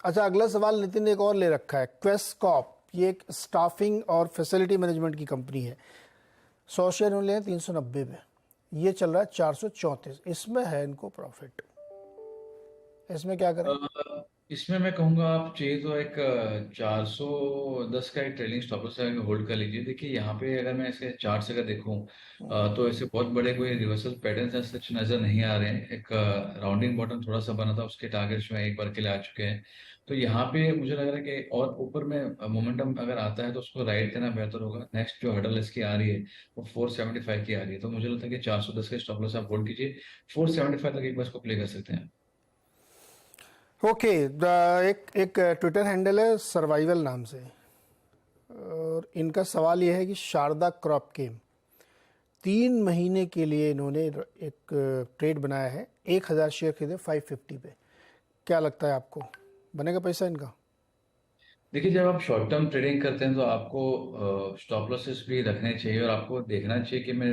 अच्छा, अगला सवाल नितिन ने एक और ले रखा है। क्वेस्कॉप, ये एक स्टाफिंग और फैसिलिटी मैनेजमेंट की कंपनी है। 100 शेयर उन्होंने लिए 390 पे, ये चल रहा है 434। इसमें है इनको प्रॉफिट, इसमें क्या करें? इसमें मैं कहूंगा आप चाहिए तो एक 410 का एक ट्रेलिंग स्टॉप लॉस होल्ड कर लीजिए। देखिए यहाँ पे अगर मैं ऐसे चार्ट से अगर देखूं तो ऐसे बहुत बड़े कोई रिवर्सल पैटर्न सच नजर नहीं आ रहे हैं। एक राउंडिंग बॉटम थोड़ा सा बना था, उसके टारगेट्स में एक बार के लिए आ चुके हैं। तो यहाँ पे मुझे लग रहा है कि और ऊपर में मोमेंटम अगर आता है तो उसको राइड करना बेहतर होगा। नेक्स्ट जो हडल इसकी आ रही है वो 475 की आ रही है, तो मुझे लगता है कि 410 के स्टॉप लॉस आप होल्ड कीजिए। 475 तक एक बार इसको प्ले कर सकते हैं। ओके, एक एक ट्विटर हैंडल है सर्वाइवल नाम से, और इनका सवाल यह है कि शारदा क्रॉप केम 3 महीने के लिए इन्होंने एक ट्रेड बनाया है, 1000 शेयर खरीदे 550 पे। क्या लगता है आपको, बनेगा पैसा इनका? देखिए जब आप शॉर्ट टर्म ट्रेडिंग करते हैं तो आपको स्टॉप लॉसेस भी रखने चाहिए और आपको देखना चाहिए कि मैं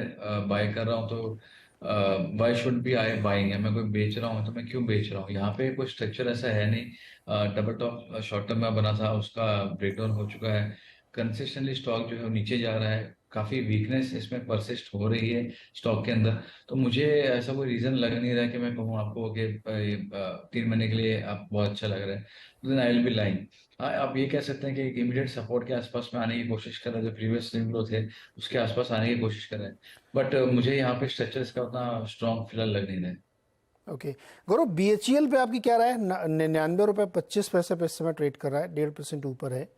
बाय कर रहा हूँ तो why should be I buying है। मैं कोई बेच रहा हूँ तो मैं क्यों बेच रहा हूँ। यहाँ पे कोई स्ट्रक्चर ऐसा है नहीं। डबल टॉप शॉर्ट टर्म में बना था, उसका ब्रेकडाउन हो चुका है। कंसिस्टेंटली स्टॉक जो है वो नीचे जा रहा है, काफी वीकनेस इसमें परसिस्ट हो रही है स्टॉक के अंदर। तो मुझे ऐसा कोई रीजन लग नहीं रहा है कि मैं कहूँ आपको कि 3 महीने के लिए आप बहुत अच्छा लग रहा है, then I will be lying. हाँ, आप ये कह सकते हैं कि इमीडिएट सपोर्ट के आसपास में आने की कोशिश कर रहे हैं, जो प्रीवियस स्विंग लो थे उसके आसपास आने की कोशिश कर रहे हैं। बट मुझे यहाँ पे स्ट्रक्चर इसका उतना स्ट्रॉन्ग फिलहाल लग नहीं रहा है। ओके, गौरव, BHEL पे आपकी क्या राय है? 99 रुपये 25 पैसे पे इस समय ट्रेड कर रहा है, 1.5% ऊपर है।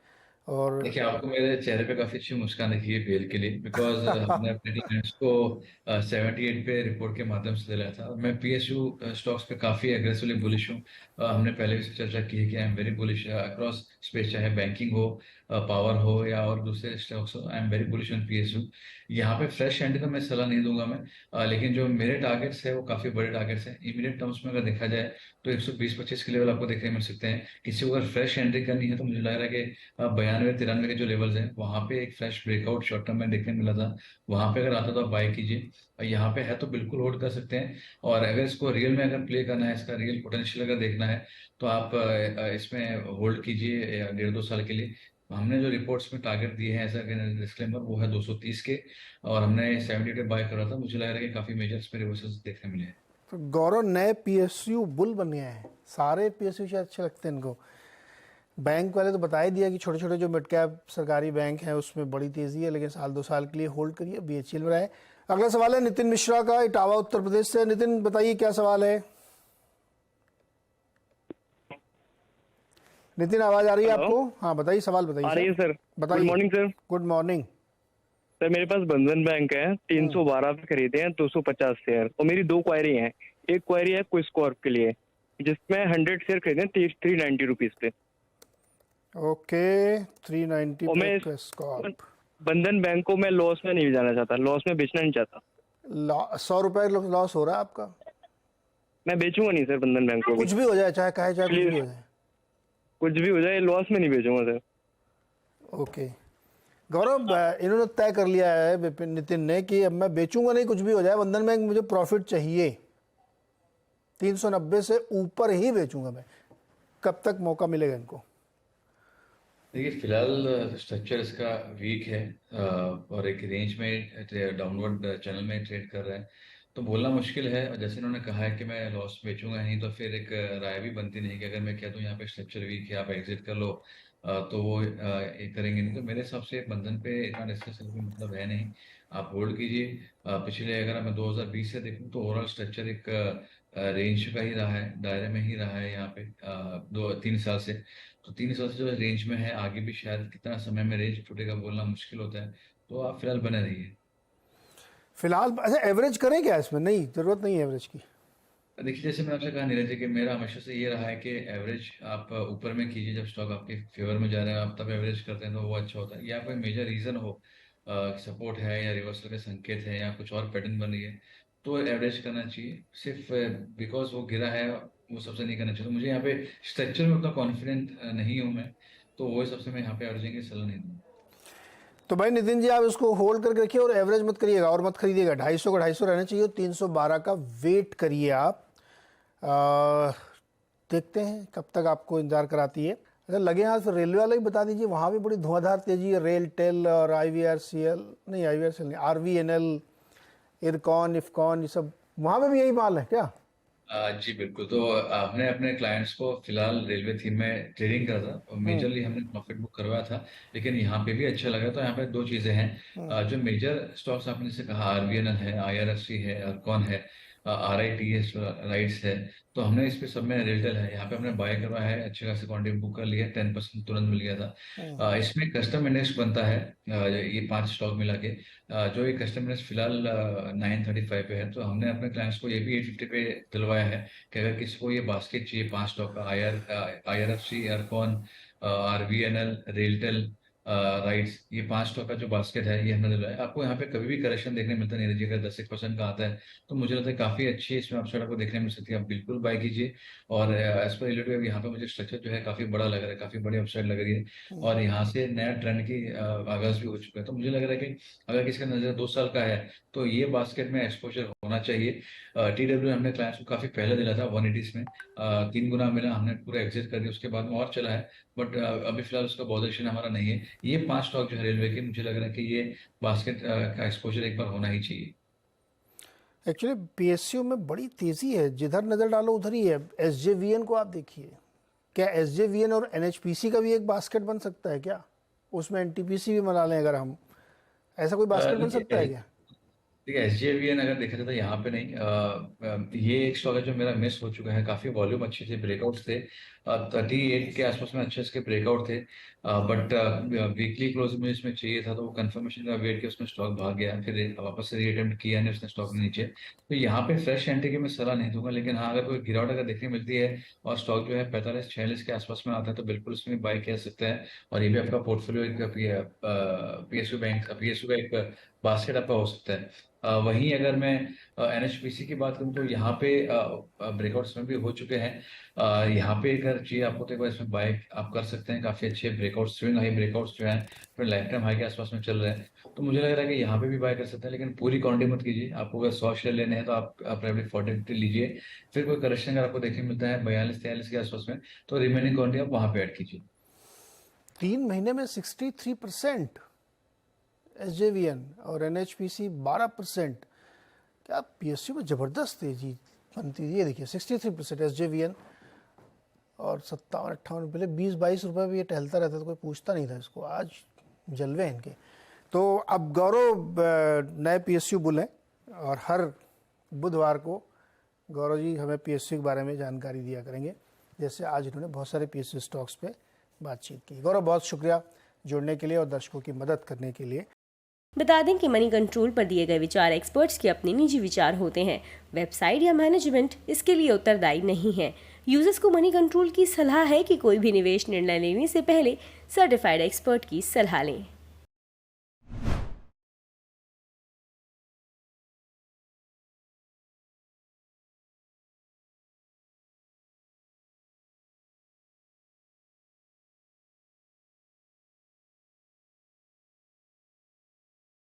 और देखिए आपको मेरे चेहरे पे काफी अच्छी मुस्कान दिखी है बेल के लिए, बिकॉज हमने अपने क्लाइंट्स को 78 पे रिपोर्ट के माध्यम से दिलाया था। और मैं PSU स्टॉक्स पे काफी एग्रेसिवली बुलिश हूँ। हमने पहले भी चर्चा की है कि I am very bullish across space, चाहे बैंकिंग हो, पावर हो या और दूसरे स्टॉक्स हो। I am very bullish on PSU। यहाँ पे फ्रेश एंट्री तो मैं सलाह नहीं दूंगा मैं, लेकिन जो मेरे टारगेट्स है वो काफी बड़े टारगेट्स हैं। इमीडिएट टर्म्स में अगर देखा जाए तो 120-25 के लेवल आपको देखने मिल सकते हैं। किसी को अगर फ्रेश एंट्री करनी है तो मुझे लग रहा है कि 92-93 के जो लेवल्स हैं वहां पे एक फ्रेश ब्रेकआउट शॉर्ट टर्म में देखने मिला था। वहां पे अगर आता तो आप बाय कीजिए, और यहाँ पे है तो बिल्कुल होल्ड कर सकते हैं। और अगर इसको रियल में अगर प्ले करना है, इसका रियल पोटेंशियल अगर देखना है तो आप इसमें होल्ड कीजिए 1.5-2 साल के लिए। हमने जो रिपोर्ट्स में टारगेट दिए हैं, ऐसा डिस्क्लेमर, वो है 230 के, और हमने 70 पे बाय करा था। मुझे लग रहा है कि काफी मेजर इसमें रिवर्सल्स देखने मिले हैं। तो गौरव नए PSU बुल बन गए हैं। सारे PSU शायद अच्छे लगते हैं इनको। बैंक वाले तो बता ही दिया कि छोटे छोटे जो मिड कैप सरकारी बैंक हैं उसमें बड़ी तेजी है, लेकिन 1-2 साल के लिए होल्ड करिए, BHEL में रहे। अगला सवाल है नितिन मिश्रा का, इटावा उत्तर प्रदेश से। नितिन बताइए क्या सवाल है। नितिन, आवाज आ रही है हेलो। आपको? हाँ बताइए, सवाल बताइए आ रही सर। है सर। गुड बताइए। Morning sir. Good morning. Sir मेरे पास बंधन बैंक है, 312 पे खरीदे हैं 250 शेयर, और मेरी दो क्वायरी हैं। एक क्वायरी है क्विस कॉर्प के लिए, जिसमें 100 शेयर खरीदे हैं 390 रुपीज पे। ओके, 390 और पे मैं क्वेस्कॉर्प। बंधन बैंक को मैं लॉस में नहीं जाना चाहता, लॉस में बेचना नहीं चाहता। 100 रुपए लॉस हो रहा है आपका? मैं बेचूंगा नहीं सर बंधन बैंक को भी। कुछ भी हो जाए, चाहे कहे, चाहे कुछ भी प्लीज, हो जाए। कुछ भी हो जाए लॉस में नहीं बेचूंगा सर। ओके गौरव, इन्होंने तय कर लिया है नितिन ने कि अब मैं बेचूंगा नहीं, कुछ भी हो जाए, बंधन बैंक मुझे प्रॉफिट चाहिए, 390 से ऊपर ही बेचूंगा मैं। कब तक मौका मिलेगा इनको? देखिए फिलहाल स्ट्रक्चर इसका वीक है, और एक रेंज में डाउनवर्ड चैनल में ट्रेड कर रहा है। तो बोलना मुश्किल है, और जैसे इन्होंने कहा है कि मैं लॉस बेचूंगा नहीं, तो फिर एक राय भी बनती नहीं कि अगर मैं कह दूं यहाँ पे स्ट्रक्चर वीक है आप एग्जिट कर लो, तो वो ये करेंगे नहीं। तो मेरे हिसाब से बंधन पे इतना डिस्कस करने का मतलब है नहीं। आप होल्ड कीजिए। पिछले अगर मैं 2020 से देखूं तो ओवरऑल स्ट्रक्चर एक रेंज का ही रहा है, दायरे में ही रहा है यहाँ पे 2-3 साल से। तो 3 साल से जो रेंज में है, आगे भी शायद कितना समय में रेंज टूटेगा बोलना मुश्किल होता है। तो आप फिलहाल बने रहिए। फिलहाल अच्छा, एवरेज करें क्या इसमें? नहीं, जरूरत नहीं है एवरेज की। देखिए जैसे मैं आपसे कहा नीरज जी कि मेरा हमेशा से ये रहा है कि एवरेज आप ऊपर में कीजिए, जब स्टॉक आपके फेवर में जा रहे हैं आप तब एवरेज करते हैं तो वो अच्छा होता है। या कोई मेजर रीजन हो, सपोर्ट है या रिवर्सल के संकेत है या कुछ और पैटर्न बन रही है, तो एवरेज करना चाहिए। सिर्फ बिकॉज वो गिरा है वो सबसे नहीं करना चाहिए। तो मुझे यहाँ पे स्ट्रक्चर में उतना कॉन्फिडेंट नहीं हूँ मैं, तो वो सबसे मैं यहाँ पे एवरेजिंग की सलाह नहीं दूंगा। तो भाई नितिन जी, आप इसको होल्ड करके रखिए और एवरेज मत करिएगा और मत खरीदिएगा। 250 का 250 रहना चाहिए, 312 का वेट करिए आप। देखते हैं कब तक आपको इंतजार कराती है। अगर लगे हाथ फिर रेलवे वाला ही बता दीजिए, वहाँ भी बड़ी धुआंधार तेजी है। रेल टेल और IVRCL नहीं, RVNL, इरकॉन, इफकॉन, ये सब वहाँ पे भी यही माल है क्या? जी बिल्कुल। तो आपने अपने क्लाइंट्स को फिलहाल रेलवे थीम में ट्रेडिंग करा था और मेजरली हमने प्रॉफिट बुक करवाया था, लेकिन यहाँ पे भी अच्छा लगा। तो यहाँ पे दो चीजें हैं। जो मेजर स्टॉक्स आपने जैसे कहा, RVNL है, IRFC है, अर्कॉन है, RITS राइट्स है, तो हमने इस पे सब में रेलटेल है, यहाँ पे हमने बाय करवाया है, अच्छे खासे क्वांटिटी बुक कर लिया, 10% तुरंत मिल गया था। इसमें कस्टम इंडेक्स बनता है, ये 5 स्टॉक मिला के। जो ये कस्टम इंडेक्स फिलहाल 935 पे है, तो हमने अपने क्लाइंट्स को ये भी 850 पे दिलवाया है कि अगर किसी को ये बास्केट चाहिए 5 स्टॉक का, IRFC, अर्कॉन, RVNL, रेलटेल, राइट्स, ये 5 स्टॉक का जो बास्केट है ये हमने दिलवाया। आपको यहाँ पे कभी भी करेक्शन देखने मिलता नहीं है, अगर 10% का आता है तो मुझे लगता है काफी अच्छी इसमें अपसाइड आपको देखने मिल सकती है, आप बिल्कुल बाय कीजिए। और एज पर रिलेटिव यहाँ पे मुझे स्ट्रक्चर जो है काफी बड़ा लग रहा है, काफी बड़ी अपसाइड लग रही है, और यहाँ से नया ट्रेंड की आगाज भी हो चुका है। तो मुझे लग रहा है कि अगर किसी का नजर 2 साल का है तो ये बास्केट में एक्सपोजर होना चाहिए। TW हमने क्लाइंट्स को काफी पहले दिला था 180 में, 3 गुना मिला, हमने पूरा एग्जिट कर दिया, उसके बाद में और चला है, बट अभी फिलहाल उसका पोजीशन हमारा नहीं है। ये 5 स्टॉक जो है रेलवे के, मुझे लग रहा है कि ये बास्केट का एक्सपोजर एक बार होना ही चाहिए। एक्चुअली PSU में बड़ी तेज़ी है, जिधर नज़र डालो उधर ही है। SJVN को आप देखिए, क्या SJVN और NHPC का भी एक बास्केट बन सकता है क्या? उसमें NTPC भी बना लें अगर हम, ऐसा कोई बास्केट बन सकता है क्या? ठीक है। SJVN अगर देखा जाए तो यहाँ पे नहीं, ये एक स्टॉक है जो मेरा मिस हो चुका है। काफी वॉल्यूम अच्छी थी, ब्रेकआउट्स थे, 38 के आसपास में अच्छे इसके ब्रेकआउट थे, बट वीकली क्लोज में इसमें चाहिए था, तो वो कंफर्मेशन का वेट किया, उसमें स्टॉक भाग गया, फिर वापस से रीअटेम्प्ट किया नहीं उसने स्टॉक नीचे। तो यहाँ पे फ्रेश एंट्री की मैं सलाह नहीं दूंगा, लेकिन हाँ अगर कोई गिरावट अगर देखने मिलती है और स्टॉक जो है 45-46 के आसपास में आता है, तो बिल्कुल उसमें बाय किया सकते हैं, और ये भी आपका पोर्टफोलियो एक PSU का एक बास्केट आपका हो सकता है। वहीं अगर मैं NHPC की बात करूं तो यहाँ पे ब्रेकआउट्स में भी हो चुके हैं। यहाँ पे अगर चाहिए आपको तो एक बार इसमें बाय आप कर सकते हैं, काफी अच्छे ब्रेकआउट, स्विंग हाई ब्रेकआउट्स जो हैं फिर लाइफ टाइम हाई के आसपास में चल रहे हैं, तो मुझे लग रहा है कि यहाँ पे भी बाय कर सकते हैं, लेकिन पूरी क्वांटिटी मत कीजिए। आपको अगर 100 शेयर लेने हैं तो आप प्राइमली 40-50 लीजिए, फिर कोई करेक्शन अगर आपको देखने मिलता है 42-43 के आसपास में, तो रिमेनिंग क्वांटिटी आप वहां पे ऐड कीजिए। 3 महीने में 63% SJVN और NHPC 12%। क्या PSU में ज़बरदस्त तेजी बनती है। ये देखिए 63% SJVN और 57-58, पहले 20-22 रुपये भी ये टहलता रहता था, कोई पूछता नहीं था इसको, आज जलवे हैं इनके। तो अब गौरव नए PSU बुल हैं, और हर बुधवार को गौरव जी हमें PSU के बारे में जानकारी दिया करेंगे, जैसे आज इन्होंने बहुत सारे PSU स्टॉक्स पे बातचीत की। गौरव, बहुत शुक्रिया जुड़ने के लिए और दर्शकों की मदद करने के लिए। बता दें कि मनी कंट्रोल पर दिए गए विचार एक्सपर्ट्स के अपने निजी विचार होते हैं। वेबसाइट या मैनेजमेंट इसके लिए उत्तरदायी नहीं है। यूजर्स को मनी कंट्रोल की सलाह है कि कोई भी निवेश निर्णय लेने से पहले सर्टिफाइड एक्सपर्ट की सलाह लें।